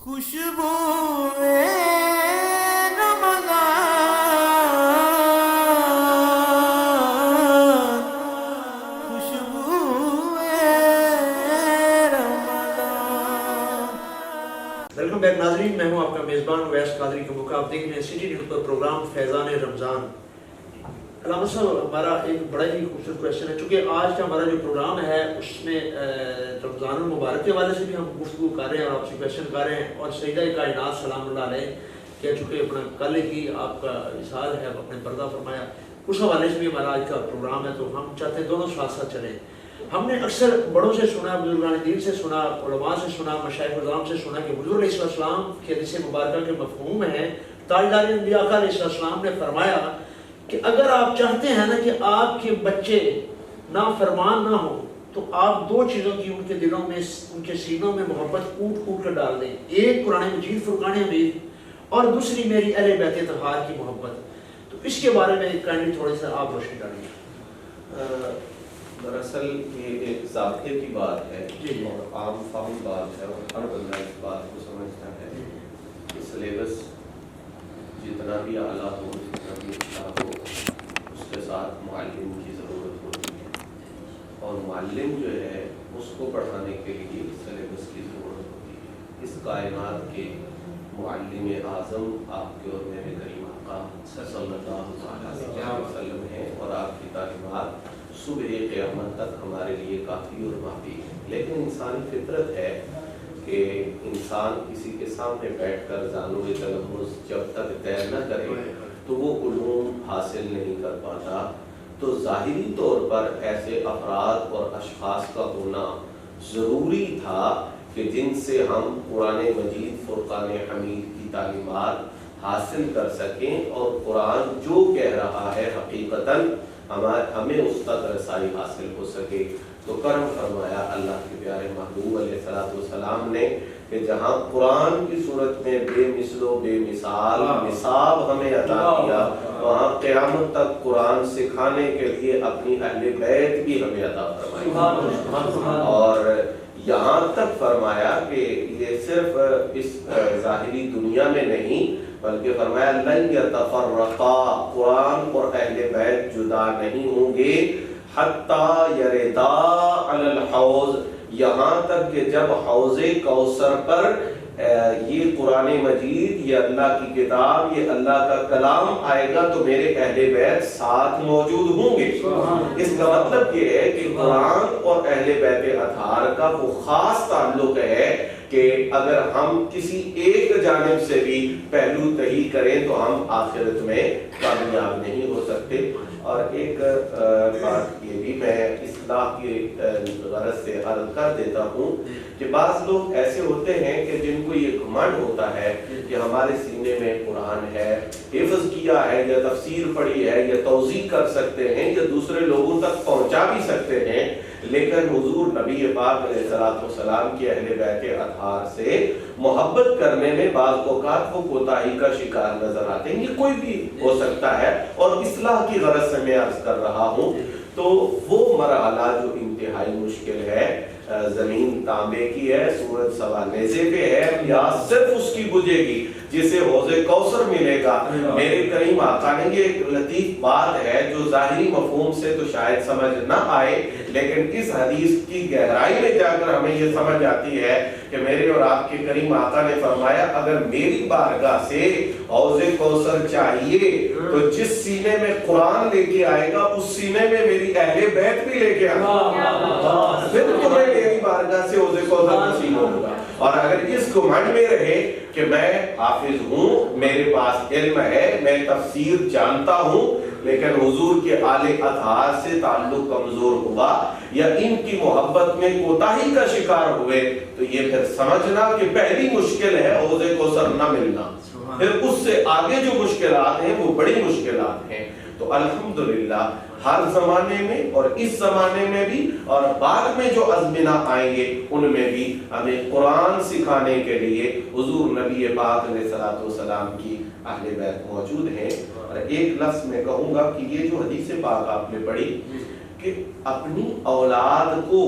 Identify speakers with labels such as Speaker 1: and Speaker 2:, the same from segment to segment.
Speaker 1: خوشبو رمضان، خوشبو رمضان۔
Speaker 2: Welcome back ناظرین، میں ہوں آپ کا میزبان ویس قادری کا موقع۔ آپ دیکھ رہے ہیں سٹی نیوز پر پروگرام فیضان رمضان۔ علامہ صاحب، ہمارا ایک بڑا ہی خوبصورت کویشچن ہے، چونکہ آج کا ہمارا جو پروگرام ہے اس میں رمضان المبارک کے حوالے سے بھی ہم گفتگو کر رہے ہیں اور آپ سے کویشچن کر رہے ہیں، اور سیدہ کائنات سلام اللہ علیہ کہ چونکہ اپنا کل ہی آپ کا وصال ہے، آپ نے پردہ فرمایا، اس حوالے سے بھی ہمارا آج کا پروگرام ہے، تو ہم چاہتے ہیں دونوں ساتھ ساتھ چلیں۔ ہم نے اکثر بڑوں سے سنا، بزرگان دین سے سنا، علماء سے سنا، مشائخ کرام سے سنا کہ حضور علیہ السلام کی حدیث مبارکہ کے مفہوم ہے، تاجدار انبیاء علیہ السلام نے فرمایا کہ اگر آپ چاہتے ہیں نا کہ آپ کے بچے نافرمان نہ ہوں تو آپ دو چیزوں کی ان کے دلوں میں، ان کے سینوں میں محبت کوٹ کوٹ کر ڈال دیں، ایک قرآن مجید فرقان حمید اور دوسری میری اہل بیت اطہار کی محبت۔ تو اس کے بارے میں کائنڈلی تھوڑی سا آپ روشنی ڈالیے۔
Speaker 3: دراصل یہ ایک ذائقے کی بات ہے اور عام فہم بات ہے، اور ہر بندہ اس بات کو سمجھتا ہے کہ سلیبس جتنا بھی اعلیٰ ہو، جتنا بھی اچھا ہو، اس کے ساتھ معلم کی ضرورت ہوتی ہے، اور معلم جو ہے اس کو پڑھانے کے لیے سلیبس کی ضرورت ہوتی ہے۔ اس کائنات کے معلم اعظم آپ کے اور میرے کریم آقا صلی اللہ علیہ وسلم ہیں، اور آپ کی تعلیمات صبح قیامت تک ہمارے لیے کافی اور کافی ہے۔ لیکن انسانی فطرت ہے کہ انسان کسی کے سامنے بیٹھ کر زانو تلمس جب تک طے نہ کرے تو وہ علوم حاصل نہیں کر پاتا۔ تو ظاہری طور پر ایسے افراد اور اشخاص کا ہونا ضروری تھا کہ جن سے ہم قرآن مجید فرقان حمید کی تعلیمات حاصل کر سکیں، اور قرآن جو کہہ رہا ہے حقیقتاً ہمیں اس تک رسائی حاصل ہو سکے۔ تو کرم فرمایا اللہ کے پیارے محبوب علیہ السلام نے کہ جہاں قرآن کی صورت میں بے مثل و بے مثال نصاب ہمیں عطا کیا، وہاں قیامت تک قرآن سکھانے کے لیے اپنی اہل بیت بھی ہمیں عطا فرمائی، اور یہاں تک فرمایا کہ یہ صرف اس ظاہری دنیا میں نہیں بلکہ فرمایا لن یتفرقا، قرآن اور اہل بیت جدا نہیں ہوں گے، حتی یردا علی الحوض، یہاں تک کہ جب حوض کوثر پر یہ قرآن مجید، یہ اللہ کی کتاب، یہ اللہ کا کلام آئے گا تو میرے اہل بیت ساتھ موجود ہوں گے۔ اس کا مطلب یہ ہے کہ قرآن اور اہل بیت اطہار کا وہ خاص تعلق ہے کہ اگر ہم کسی ایک جانب سے بھی پہلو تہی کریں تو ہم آخرت میں کامیاب نہیں ہو سکتے۔ اور ایک بات یہ بھی میں اصلاح کی غرض سے عرض کر دیتا ہوں کہ بعض لوگ ایسے ہوتے ہیں کہ جن کو یہ گھمنڈ ہوتا ہے کہ ہمارے سینے میں قرآن ہے، حفظ کیا ہے یا تفسیر پڑھی ہے یا توضیح کر سکتے ہیں یا دوسرے لوگوں تک پہنچا بھی سکتے ہیں، لیکن حضور نبی پاک علیہ السلام کی اہل بیت اطہار سے محبت کرنے میں بعض اوقات وہ کوتاہی کا شکار نظر آتے ہیں۔ یہ کوئی بھی ہو سکتا ہے، اور اصلاح کی غرض سے میں عرض کر رہا ہوں۔ تو وہ مرحلہ جو انتہائی مشکل ہے، زمین تانبے کی ہے، سورج سوا نیزے پہ ہے، پیاس صرف اس کی بجھے گی جسے حوض کوثر ملے گا۔ میرے کریم آقا نے یہ ایک لطیف بات ہے جو ظاہری مفہوم سے تو شاید سمجھ نہ آئے، لیکن اس حدیث کی گہرائی میں جا کر ہمیں یہ سمجھ آتی ہے کہ میرے اور آپ کے کریم آقا نے فرمایا اگر میری بارگاہ سے حوض کوثر چاہیے تو جس سینے میں قرآن لے کے آئے گا اس سینے میں میری اہل بیت بھی لے کے آئے گا، پھر تمہیں میری بارگاہ سے حوض کوثر نصیب ہوگا۔ اور اگر اس گھمنڈ میں رہے کہ میں حافظ ہوں، میرے پاس علم ہے، میں تفسیر جانتا ہوں، لیکن حضور کے آل اطہار سے تعلق کمزور ہوا یا ان کی محبت میں کوتاہی کا شکار ہوئے، تو یہ پھر سمجھنا کہ پہلی مشکل ہے حوض کوثر نہ ملنا، پھر اس سے آگے جو مشکلات ہیں وہ بڑی مشکلات ہیں۔ تو الحمدللہ ہر زمانے میں اور اس زمانے میں بھی اور بعد میں جو ازمنہ آئیں گے ان میں بھی ہمیں قرآن سکھانے کے لیے حضور نبی پاک علیہ السلام کی اہل بیت موجود ہیں۔ اور ایک لفظ میں کہوں گا کہ یہ جو حدیث پاک آپ نے پڑھی کہ اپنی اولاد کو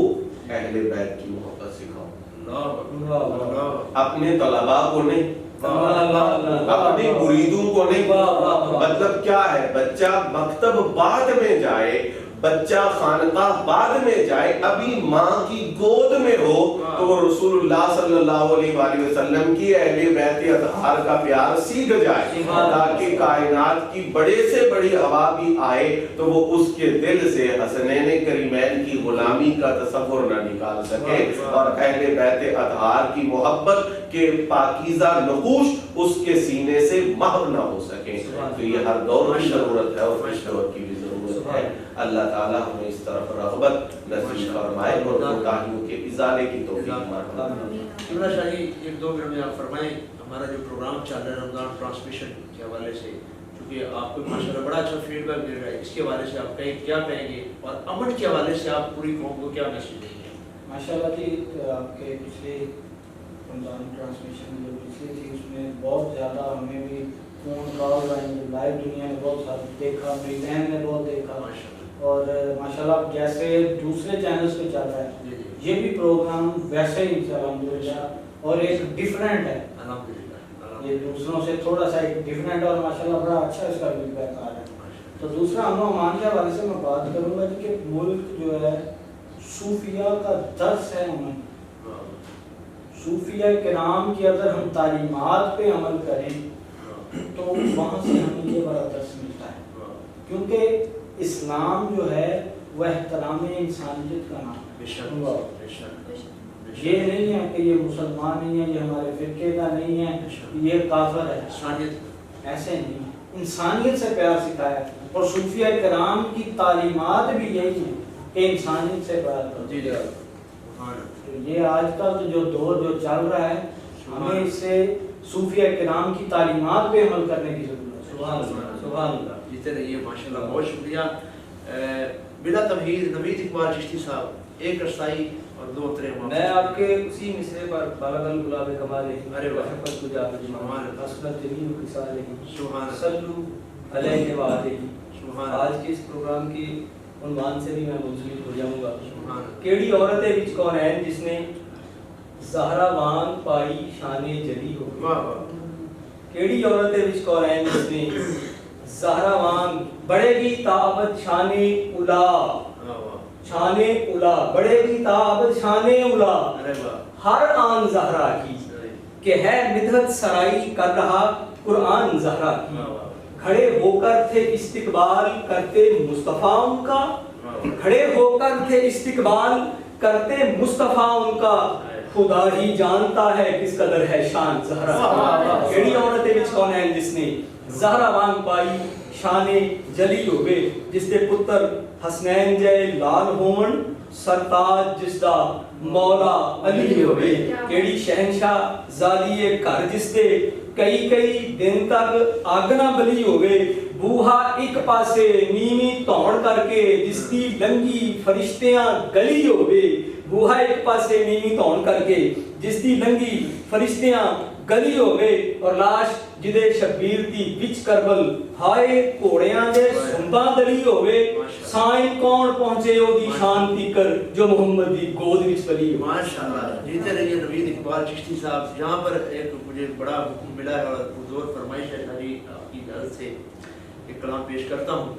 Speaker 3: اہل بیت کی محبت سکھاؤ، اپنے طلباء کو نہیں، اپنے مریدوں کو نہیں. مطلب کیا ہے؟ بچہ مکتب بعد میں جائے، بچہ خانقاہ بعد میں جائے، ابھی ماں کی گود میں ہو تو وہ رسول اللہ صلی اللہ علیہ وآلہ وسلم کی اہل بیت اطہار کا پیار سیکھ جائے، تاکہ کائنات کی بڑے سے بڑی ہوا بھی آئے تو وہ اس کے دل سے حسنین کریمین کی غلامی کا تصور نہ نکال سکے، اور اہل بیت اطہار کی محبت کے پاکیزہ نقوش اس کے سینے سے محو نہ ہو سکے. تو یہ ہر دور کی ضرورت ہے اور اس دور کی بھی ضرورت ہے. اللہ تعالیٰ ہمیں اس طرف رغبت نصیب فرمائے اور کوتاہیوں کے ازالے کی توفیق فرمائے.
Speaker 2: عمران شاہ جی، ایک دو منٹ میں آپ فرمائیں. ہمارا جو پروگرام چل رہا ہے رمضان ٹرانسمیشن کے حوالے سے، چونکہ آپ کو ماشاءاللہ بڑا اچھا فیڈ بیک مل رہا ہے، اس کے حوالے سے آپ کیا کہیں گے، اور امن کے حوالے سے آپ پوری قوم کو کیا میسج دیں گے؟
Speaker 1: ماشاءاللہ جی، آپ کے پچھلے رمضان ٹرانسمیشن جو پچھلی تھی اس میں بہت زیادہ ہمیں بھی فون کال آئیں، لائیو دنیا نے بہت سارا دیکھا، میری بہن نے بہت دیکھا، اور ماشاءاللہ جیسے دوسرے چینلز پہ چل رہا ہے یہ بھی پروگرام ویسے ہی الحمدللہ، اور ایک ڈیفرنٹ ہے یہ دوسروں سے تھوڑا سا ایک ڈیفرنٹ، اور ماشاءاللہ بڑا اچھا اس کا فیڈ بیک آ رہا ہے. تو دوسرا امن و امان کے حوالے سے میں بات کروں گا کہ ملک جو ہے صوفیہ کا درس ہے امن. صوفیہ کرام کی اگر ہم تعلیمات پہ عمل کریں تو وہاں سے ہمیں یہ بڑا درس ملتا ہے، کیونکہ اسلام جو ہے وہ احترام انسانیت کا نام ہے. یہ نہیں ہے کہ یہ مسلمان نہیں ہے، یہ ہمارے فرقے کا نہیں ہے، یہ کافر ہے. ایسے نہیں، انسانیت سے پیار سکھایا، اور صوفیہ کرام کی تعلیمات بھی یہی ہیں کہ انسانیت سے پیار کرو. یہ آج کل جو دور جو چل رہا ہے ہمیں اس سے صوفیہ کرام کی تعلیمات پہ عمل کرنے کی ضرورت ہے.
Speaker 2: سبحان اللہ. جیتے رہیے ماشاءاللہ، بہت شکریہ. بلا تمہید نوید اقبال چشتی صاحب، ایک رسائی اور دو ترے.
Speaker 4: میں آپ کے اسی مصرے پر بالغ گلاب کمال
Speaker 2: ارے
Speaker 4: محبت کو جا
Speaker 2: سبحان اللہ،
Speaker 4: حسنت جمیل خصال
Speaker 2: سبحان
Speaker 4: صلو علیہ وآلہ.
Speaker 2: سبحان
Speaker 4: آج کے اس پروگرام کی عنوان سے بھی میں منسلک ہو جاؤں گا.
Speaker 2: سبحان
Speaker 4: کیڑی عورت وچ کون ہے جس نے زہرا وانگ پائی شان جلی ہو گئی.
Speaker 2: واہ واہ.
Speaker 4: کیڑی عورت وچ کون ہے جس نے زہرا وانگ بڑھے گی تابت شان الا، شان الا بڑھے گی تابت شان الا، ہر آن زہرا کی کہ ہے مدحت سرائی کر رہا قرآن زہرا کی. کھڑے ہو کر تھے استقبال کرتے مصطفیٰ ان کا، کھڑے ہو کر تھے استقبال کرتے مصطفیٰ ان کا، خدا ہی جانتا ہے کس قدر ہے شان زہرا. کیڑی عورت وچ کون ہے جس نے زہرا وانگ پائی شان جلی ہوئے، جس دے پتر حسنین جے لال ہون، سرتاج جس دا مولا علی ہوئے. کیڑی شہنشاہ زادی گھر جس دے کئی کئی دن تک اگ نہ بلی ہوئے، بوہا ایک پاسے نیمی توڑ کر کے جس دی لنگی فرشتیاں گلی ہوئے، بوہا ایک پاسے نیمی توڑ کر کے جس دی لنگی فرشتیاں گلی ہوئے، اور لاش جدے شبیر دی وچ کربل ہائے گھوڑیاں دے سنباں دلی ہوئے، سائن کون پہنچے او دی شان تیکر جو محمد دی گود وچ پلی.
Speaker 2: ماشاءاللہ. جیتے رہیے نوید اقبال چشتی صاحب. یہاں پر ایک مجھے بڑا حکم ملا ہے اور حضور فرمائش ہے شاہی آپ کی اجازت سے ایک کلام پیش کرتا ہوں.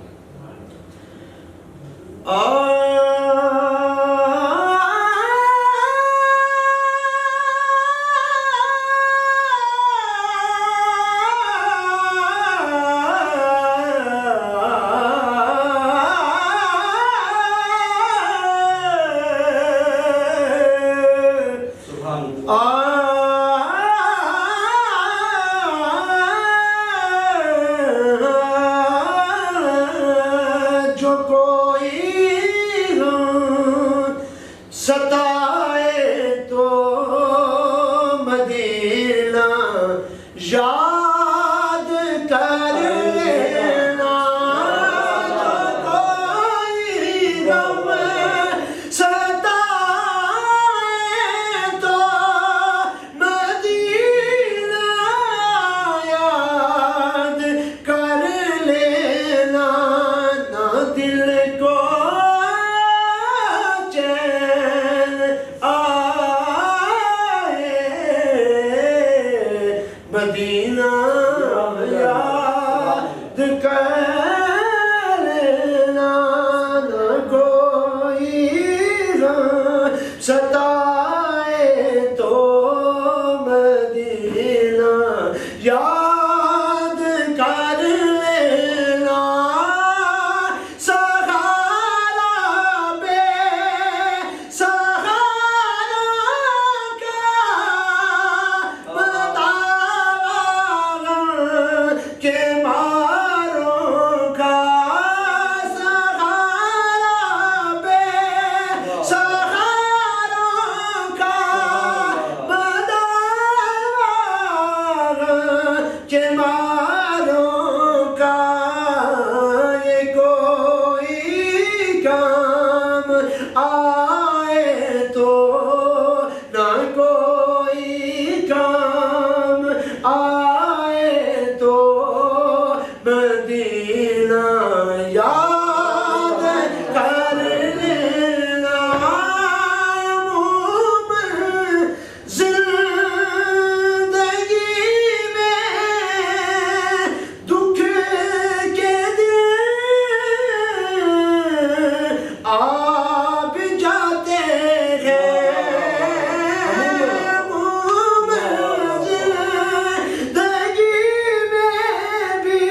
Speaker 2: مدینہ یاد کر لینا نہ کوئی ستائے تو مدینہ یاد کر لینا سہارا بے سہارا کا بتاوا کہ ماروں کا سہارا بے سہارا کا بتاوا کہ ماروں کا یہ کوئی کام آئے تو نہ کوئی کام آئے تو مدینہ یاد کر لینا زندگی میں دکھ کے دن آ بھی جاتے ہیں زندگی میں بھی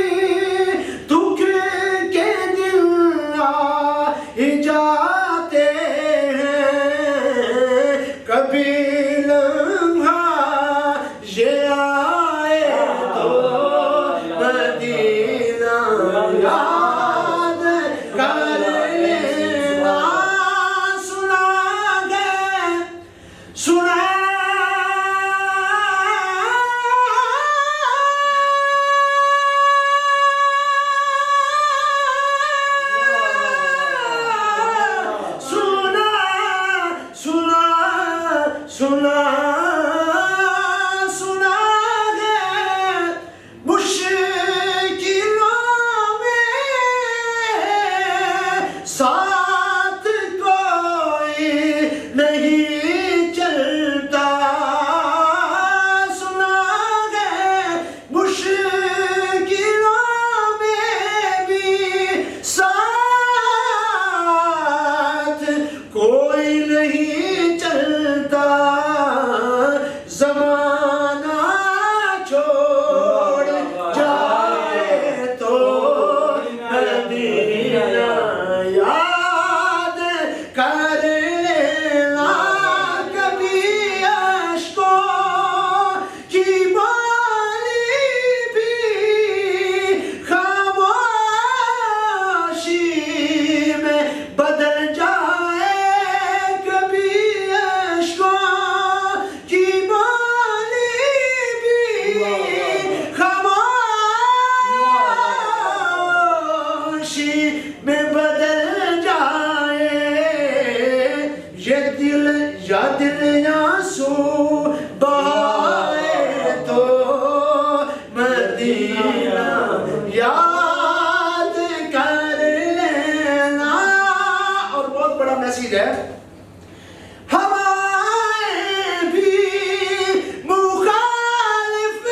Speaker 2: دکھ کے دن آ ہی جاتے ہیں کبھی لمحہ یہ آئے تو مدینہ یاد کر لینا سنا گئے سنا سنا سنا سنا گئے مشکلوں میں ساتھ کوئی نہیں چلتا سنا گئے مشکلوں میں بھی ساتھ کوئی نہیں چلتا زمانہ چھوڑ جائے تو مدینہ یاد کر لینا کبھی اشکوں کی بالی بھی خاموشی میں بدل جائے کبھی اشکوں کی بالی بھی خاموشی میں بدل جائے یہ دل یا آنسو بہائے تو مدینہ یاد کر لینا اور بہت بڑا میسیج ہے ہوائیں بھی مخالف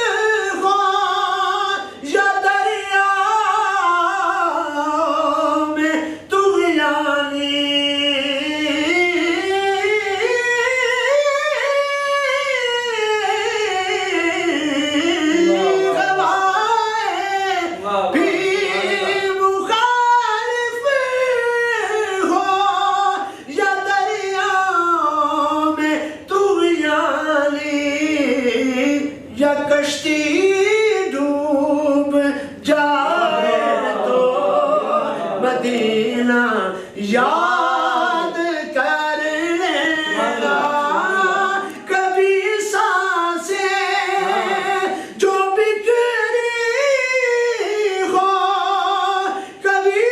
Speaker 2: ہوں یا دریا میں طغیانی ہوائیں بھی مخالف ہو یا دریا میں طغیانی یا کشتی ڈوب جائے تو مدینہ یاد کر لینا کبھی سانسیں جو بکھری ہو کبھی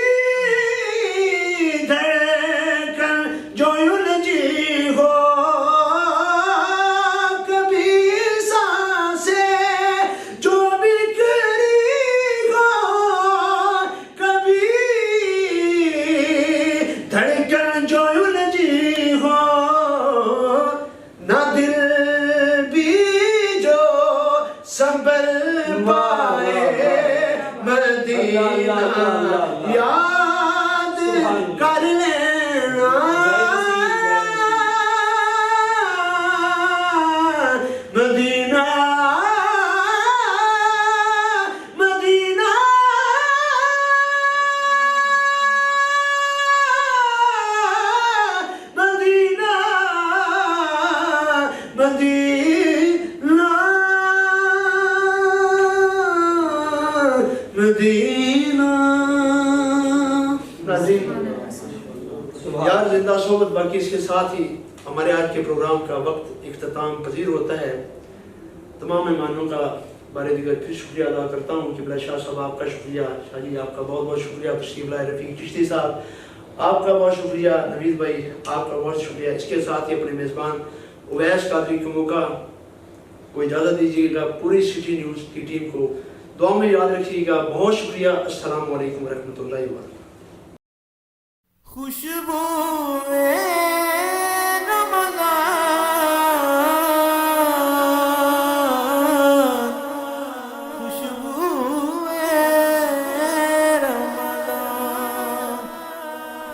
Speaker 2: دھڑکن جو الجھی ہو کبھی سانسیں صبر پائے مدینہ یاد کر لینا مدینہ مدینہ مدینہ مدینہ مدینہ یار زندہ صحبت باقی اس کے ساتھ ہی ہمارے آج کے پروگرام کا وقت اختتام پذیر ہوتا ہے. تمام مہمانوں کا بارے دیگر پھر شکریہ ادا کرتا ہوں. قبلہ شاہ صاحب آپ کا شکریہ, شاہ جی آپ کا بہت بہت شکریہ, تشریف لائے رفیق چشتی صاحب آپ کا بہت شکریہ, نوید بھائی آپ کا بہت شکریہ. اس کے ساتھ ہی اپنے میزبان اویس قادری کو موقع کو اجازت دیجیے گا. پوری سٹی نیوز کی ٹیم کو دعا میں یاد رکھیے گا. بہت شکریہ. السلام علیکم ورحمۃ اللہ وبرکاتہ. خوشبو